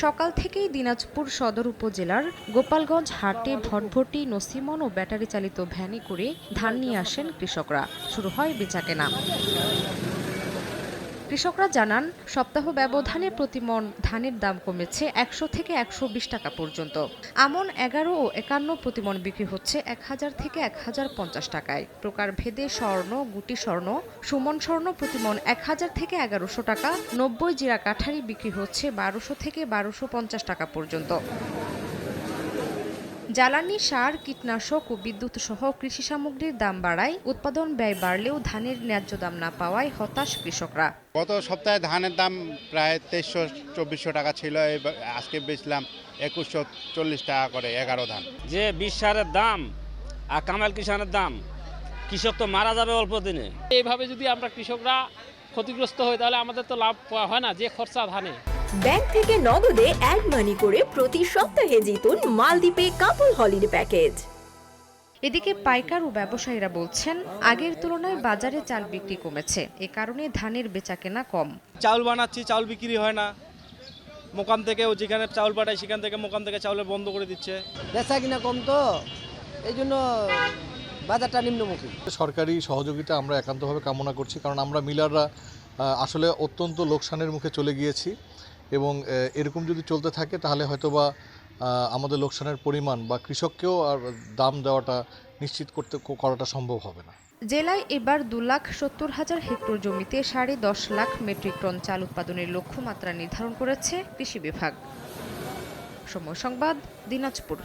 সকাল থেকেই দিনাজপুর সদর উপজেলার গোপালগঞ্জ হাটে ভটভটি, নসিমন ও ব্যাটারি চালিত ভ্যানে করে ধান নিয়ে আসেন কৃষকরা। শুরু হয় বেচাকেনা। কৃষকরা জানান, সপ্তাহ ব্যবধানে প্রতিমন ধানের দাম কমেছে ১০০ থেকে ১২০ টাকা পর্যন্ত। আমন ১১ ও ৫১ প্রতিমন বিক্রি হচ্ছে ১০০০ থেকে ১০৫০ টাকায়। প্রকারভেদে স্বর্ণ, গুটি স্বর্ণ, সুমন স্বর্ণ প্রতিমন ১০০০ থেকে ১১০০ টাকা। ৯০ জিরা কাঠারি বিক্রি হচ্ছে ১২০০ থেকে ১২৫০ টাকা পর্যন্ত। জ্বালানি, সার, কীটনাশক ও বিদ্যুৎ সহ কৃষি সামগ্রীর দাম বাড়ায় উৎপাদন ব্যয় বাড়লেও ধানের ন্যায্য দাম না পাওয়ায় হতাশ কৃষকরা। গত সপ্তাহে ধানের দাম প্রায় ২৩০০-২৪০০ টাকা ছিল, আজকে বেচলাম ২১৪০ টাকা করে ১১ ধান। যে বিষ সারের দাম আর কামাল কিষানের দাম, কৃষক তো মারা যাবে অল্প দিনে। এইভাবে যদি আমরা কৃষকরা ক্ষতিগ্রস্ত হই তাহলে আমাদের তো লাভ হয় না, যে খরচা ধানে। ব্যাংক থেকে নগদে অ্যাড মানি করে প্রতি সপ্তাহে জিতুন মালদ্বীপে কাপল হলিডে প্যাকেজ। এদিকে পাইকার ও ব্যবসায়ীরা বলছেন, আগের তুলনায় বাজারে চাল বিক্রি কমেছে। এ কারণে ধানের বেচাকেনা কম। চাউল বানাচ্ছি, চাউল বিক্রি হয় না। মোকাম থেকেও যেখানে চাউল পাঠায় সেখান থেকে মোকাম থেকে চাউলের বন্ধ করে দিচ্ছে। বেচা কিনা কম, তো এই জন্য বাজারটা নিম্নমুখী। সরকারি সহযোগিতা আমরা একান্তভাবে কামনা করছি, কারণ আমরা মিলাররা আসলে অত্যন্ত লোকসানের মুখে চলে গিয়েছি এবং এরকম যদি চলতে থাকে তাহলে হয়তোবা আমাদের লোকসানের পরিমাণ বা কৃষককেও আর দাম দেওয়াটা নিশ্চিত করাটা সম্ভব হবে না। জেলায় এবার ২,৭০,০০০ হেক্টর জমিতে ১০.৫ লাখ মেট্রিক টন চাল উৎপাদনের লক্ষ্যমাত্রা নির্ধারণ করেছে কৃষি বিভাগ। সময় সংবাদ, দিনাজপুর।